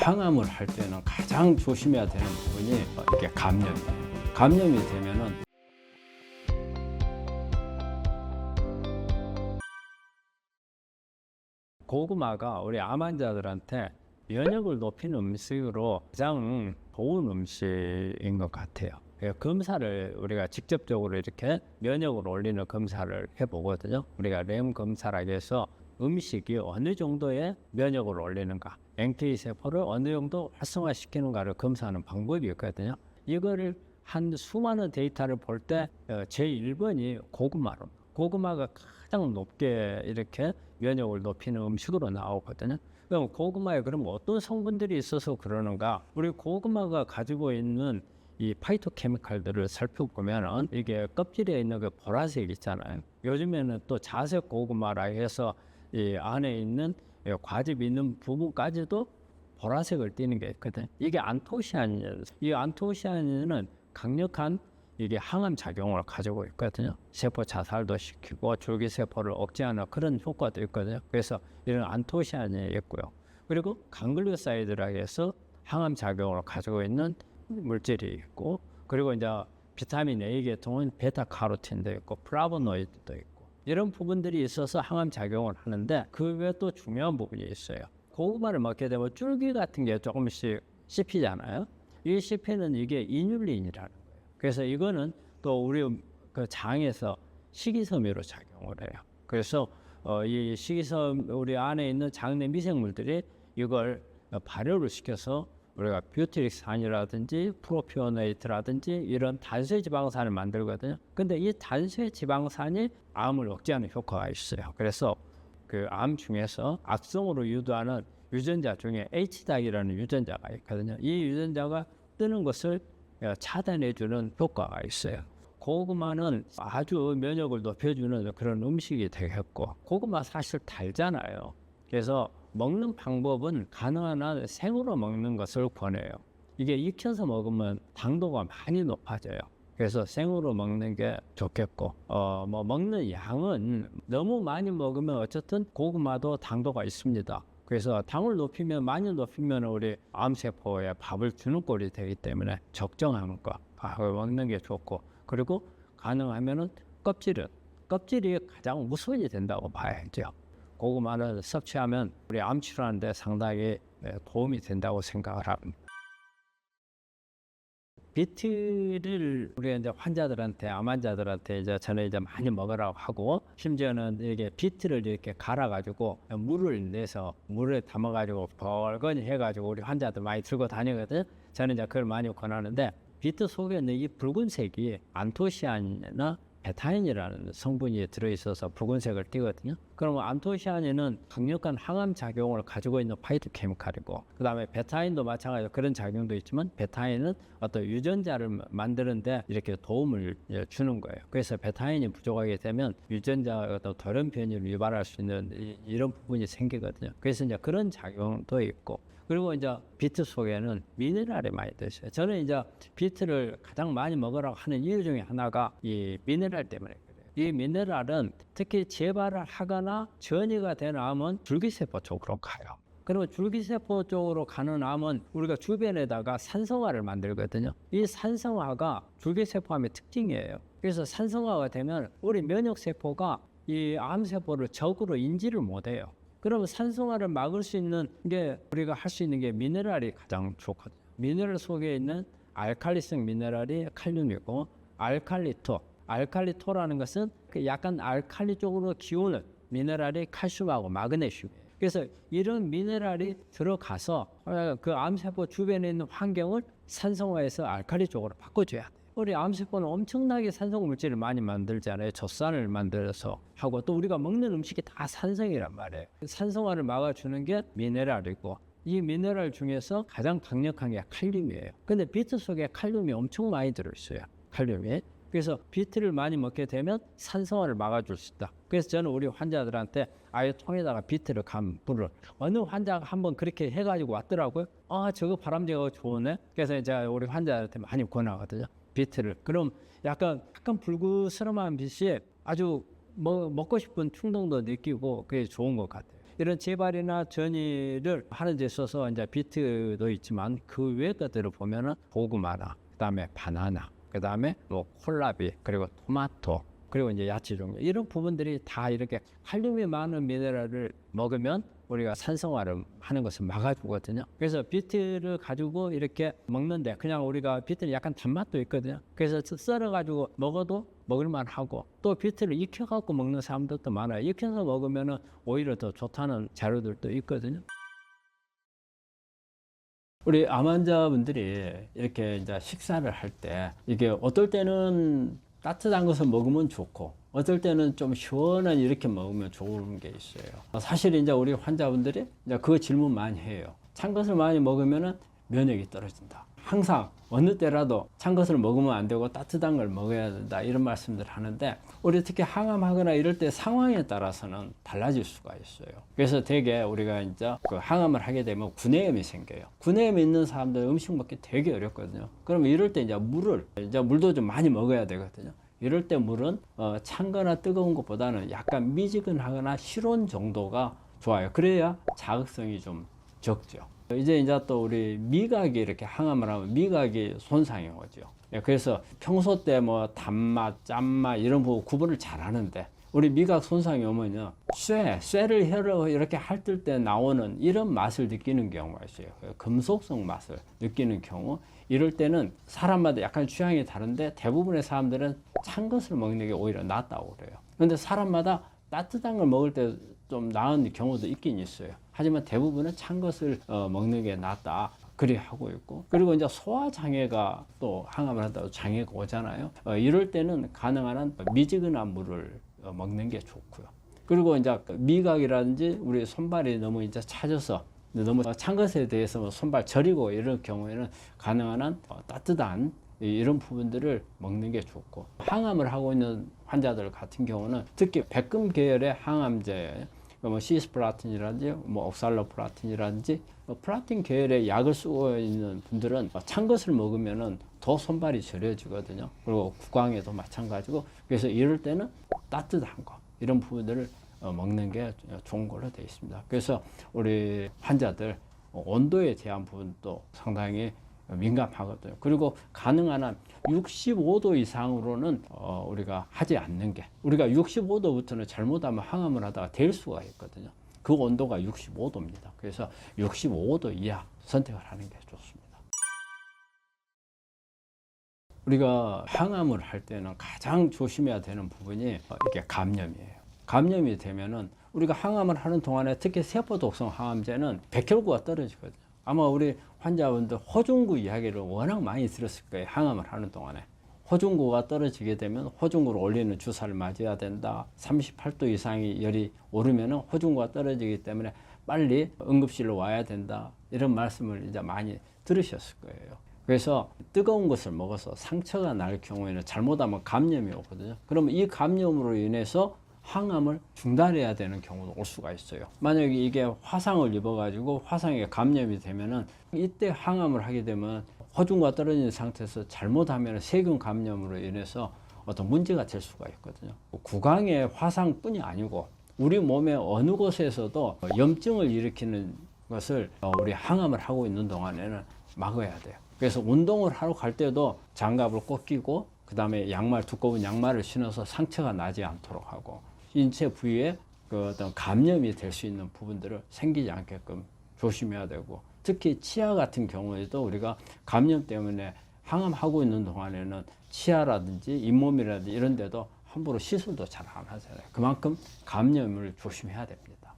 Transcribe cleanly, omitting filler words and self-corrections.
항암을 할 때는 가장 조심해야 되는 부분이 이게 감염이에요. 감염이 되면은 고구마가 우리 암 환자들한테 면역을 높이는 음식으로 가장 좋은 음식인 것 같아요. 검사를 우리가 직접적으로 이렇게 면역을 올리는 검사를 해보거든요. 우리가 램 검사라고 해서 음식이 어느 정도의 면역을 올리는가, NK 세포를 어느 정도 활성화시키는가를 검사하는 방법이 있거든요. 이거를 한 수많은 데이터를 볼 때 제1번이 고구마로, 고구마가 가장 높게 이렇게 면역을 높이는 음식으로 나오거든요. 그럼 고구마에 그럼 어떤 성분들이 있어서 그러는가? 우리 고구마가 가지고 있는 이 파이토케미칼들을 살펴보면은 이게 껍질에 있는 그 보라색 있잖아요. 요즘에는 또 자색 고구마라 해서 이 안에 있는 과즙이 있는 부분까지도 보라색을 띠는 게 있거든. 이게 안토시아닌이에요. 이 안토시아닌은 강력한 이게 항암 작용을 가지고 있거든요. 세포 자살도 시키고 줄기세포를 억제하는 그런 효과도 있거든요. 그래서 이런 안토시아닌이 있고요. 그리고 강글루사이드라고 해서 항암 작용을 가지고 있는 물질이 있고, 그리고 이제 비타민 A 계통은 베타카로틴도 있고 플라보노이드도 있고 이런 부분들이 있어서 항암 작용을 하는데, 그 외에 또 중요한 부분이 있어요. 고구마를 먹게 되면 줄기 같은 게 조금씩 씹히잖아요. 이 씹히는 이게 이뉼린이라는 거예요. 그래서 이거는 또 우리 그 장에서 식이섬유로 작용을 해요. 그래서 이 식이섬 우리 안에 있는 장내 미생물들이 이걸 발효를 시켜서 우리가 뷰티릭산이라든지 프로피오네이트라든지 이런 단수의 지방산을 만들거든요. 근데 이 단수의 지방산이 암을 억제하는 효과가 있어요. 그래서 그 암 중에서 악성으로 유도하는 유전자 중에 H닭이라는 유전자가 있거든요. 이 유전자가 뜨는 것을 차단해주는 효과가 있어요. 고구마는 아주 면역을 높여주는 그런 음식이 되겠고, 고구마 사실 달잖아요. 그래서 먹는 방법은 가능한 한 생으로 먹는 것을 권해요. 이게 익혀서 먹으면 당도가 많이 높아져요. 그래서 생으로 먹는 게 좋겠고, 뭐 먹는 양은 너무 많이 먹으면 어쨌든 고구마도 당도가 있습니다. 그래서 당을 높이면, 많이 높이면 우리 암세포에 밥을 주는 꼴이 되기 때문에 적정한 거 밥을 먹는 게 좋고, 그리고 가능하면은 껍질이 가장 우선이 된다고 봐야죠. 고구마를 섭취하면 우리 암 치료하는데 상당히 도움이 된다고 생각을 합니다. 비트를 우리 이제 환자들한테, 암 환자들한테 이제 저는 이제 많이 먹으라고 하고, 심지어는 이게 비트를 이렇게 갈아가지고 물을 내서 물에 담아가지고 벌건히 해가지고 우리 환자들 많이 들고 다니거든요. 저는 이제 그걸 많이 권하는데, 비트 속에 있는 이 붉은색이 안토시아닌이나 베타인이라는 성분이 들어있어서 붉은색을 띠거든요. 그러면 안토시아닌은 강력한 항암 작용을 가지고 있는 파이토케미칼이고, 그 다음에 베타인도 마찬가지로 그런 작용도 있지만, 베타인은 어떤 유전자를 만드는데 이렇게 도움을 주는 거예요. 그래서 베타인이 부족하게 되면 유전자가 어떤 돌연 변이를 유발할 수 있는 이런 부분이 생기거든요. 그래서 이제 그런 작용도 있고, 그리고 이제 비트 속에는 미네랄이 많이 들어있어요. 저는 이제 비트를 가장 많이 먹으라고 하는 이유 중에 하나가 이 미네랄 때문에 그래요. 이 미네랄은 특히 재발을 하거나 전이가 된 암은 줄기세포 쪽으로 가요. 그리고 줄기세포 쪽으로 가는 암은 우리가 주변에다가 산성화를 만들거든요. 이 산성화가 줄기세포암의 특징이에요. 그래서 산성화가 되면 우리 면역세포가 이 암세포를 적으로 인지를 못해요. 그러면 산성화를 막을 수 있는 게, 우리가 할 수 있는 게 미네랄이 가장 좋거든요. 미네랄 속에 있는 알칼리성 미네랄이 칼륨이고, 알칼리토라는 것은 약간 알칼리 쪽으로 기우는 미네랄이 칼슘하고 마그네슘이에요. 그래서 이런 미네랄이 들어가서 그 암세포 주변에 있는 환경을 산성화해서 알칼리 쪽으로 바꿔줘야 돼요. 우리 암세포는 엄청나게 산성 물질을 많이 만들잖아요. 젖산을 만들어서 하고, 또 우리가 먹는 음식이 다 산성이란 말이에요. 산성화를 막아주는 게 미네랄이고, 이 미네랄 중에서 가장 강력한 게 칼륨이에요. 근데 비트 속에 칼륨이 엄청 많이 들어있어요. 칼륨이. 그래서 비트를 많이 먹게 되면 산성화를 막아줄 수 있다. 그래서 저는 우리 환자들한테 아예 통에다가 비트를 간 물을, 어느 환자가 한번 그렇게 해가지고 왔더라고요. 저거 바람직하고 좋으네. 그래서 이제 우리 환자한테 많이 권하거든요. 비트를. 그럼 약간 불그스름한 빛이 아주 먹고 싶은 충동도 느끼고 그게 좋은 것 같아요. 이런 재발이나 전이를 하는 데 있어서 이제 비트도 있지만 그 외의 것들을 보면은 고구마나 그다음에 바나나, 그다음에 뭐 콜라비, 그리고 토마토, 그리고 이제 야채 종류 이런 부분들이 다 이렇게 칼륨이 많은 미네랄을 먹으면 우리가 산성화를 하는 것을 막아주거든요. 그래서 비트를 가지고 이렇게 먹는데 그냥 우리가 비트는 약간 단맛도 있거든요. 그래서 썰어가지고 먹어도 먹을만 하고 또 비트를 익혀갖고 먹는 사람들도 많아요. 익혀서 먹으면은 오히려 더 좋다는 자료들도 있거든요. 우리 암 환자분들이 이렇게 이제 식사를 할 때 이게 어떨 때는 따뜻한 것을 먹으면 좋고 어떨 때는 좀 시원한 이렇게 먹으면 좋은 게 있어요. 사실 이제 우리 환자분들이 이제 그 질문 많이 해요. 찬 것을 많이 먹으면은 면역이 떨어진다. 항상 어느 때라도 찬 것을 먹으면 안 되고 따뜻한 걸 먹어야 된다 이런 말씀들 하는데 우리 특히 항암하거나 이럴 때 상황에 따라서는 달라질 수가 있어요. 그래서 대개 우리가 이제 그 항암을 하게 되면 구내염이 생겨요. 구내염이 있는 사람들 음식 먹기 되게 어렵거든요. 그러면 이럴 때 이제 물도 좀 많이 먹어야 되거든요. 이럴 때 물은 찬 거나 뜨거운 것보다는 약간 미지근하거나 실온 정도가 좋아요. 그래야 자극성이 좀 적죠. 이제 또 우리 미각이 이렇게 항암을 하면 미각이 손상이 오죠. 그래서 평소 때 뭐 단맛, 짠맛 이런 거 구분을 잘 하는데 우리 미각 손상이 오면요. 쇠를 혀로 이렇게 핥을 때 나오는 이런 맛을 느끼는 경우가 있어요. 금속성 맛을 느끼는 경우. 이럴 때는 사람마다 약간 취향이 다른데 대부분의 사람들은 찬 것을 먹는 게 오히려 낫다고 그래요. 근데 사람마다 따뜻한 걸 먹을 때 좀 나은 경우도 있긴 있어요. 하지만 대부분은 찬 것을 먹는 게 낫다. 그리 하고 있고. 그리고 이제 소화장애가 또 항암을 한다고 장애가 오잖아요. 이럴 때는 가능한 한 미지근한 물을 먹는 게 좋고요. 그리고 이제 미각이라든지 우리 손발이 너무 이제 차져서 너무 찬 것에 대해서 손발 저리고 이런 경우에는 가능한 한 따뜻한 이런 부분들을 먹는 게 좋고 항암을 하고 있는 환자들 같은 경우는 특히 백금 계열의 항암제 뭐 시스플라틴이라든지 뭐 옥살로플라틴이라든지 플라틴 계열의 약을 쓰고 있는 분들은 찬 것을 먹으면은 더 손발이 저려지거든요. 그리고 구강에도 마찬가지고 그래서 이럴 때는 따뜻한 거 이런 부분들을 먹는 게 좋은 걸로 되어 있습니다. 그래서 우리 환자들 온도에 대한 부분도 상당히 민감하거든요. 그리고 가능한 한 65도 이상으로는 우리가 하지 않는 게 우리가 65도부터는 잘못하면 항암을 하다가 될 수가 있거든요. 그 온도가 65도입니다. 그래서 65도 이하 선택을 하는 게 좋습니다. 우리가 항암을 할 때는 가장 조심해야 되는 부분이 이게 감염이에요. 감염이 되면은 우리가 항암을 하는 동안에 특히 세포독성 항암제는 백혈구가 떨어지거든요. 아마 우리 환자분들 호중구 이야기를 워낙 많이 들었을 거예요. 항암을 하는 동안에. 호중구가 떨어지게 되면 호중구를 올리는 주사를 맞아야 된다. 38도 이상이 열이 오르면 호중구가 떨어지기 때문에 빨리 응급실로 와야 된다. 이런 말씀을 이제 많이 들으셨을 거예요. 그래서 뜨거운 것을 먹어서 상처가 날 경우에는 잘못하면 감염이 오거든요. 그러면 이 감염으로 인해서 항암을 중단해야 되는 경우도 올 수가 있어요. 만약에 이게 화상을 입어가지고 화상에 감염이 되면은 이때 항암을 하게 되면 호중구가 떨어진 상태에서 잘못하면 세균 감염으로 인해서 어떤 문제가 될 수가 있거든요. 구강의 화상뿐이 아니고 우리 몸의 어느 곳에서도 염증을 일으키는 것을 우리 항암을 하고 있는 동안에는 막아야 돼요. 그래서 운동을 하러 갈 때도 장갑을 꼭 끼고 그 다음에 두꺼운 양말을 신어서 상처가 나지 않도록 하고 인체 부위에 그 어떤 감염이 될 수 있는 부분들을 생기지 않게끔 조심해야 되고 특히 치아 같은 경우에도 우리가 감염 때문에 항암하고 있는 동안에는 치아라든지 잇몸이라든지 이런 데도 함부로 시술도 잘 안 하잖아요. 그만큼 감염을 조심해야 됩니다.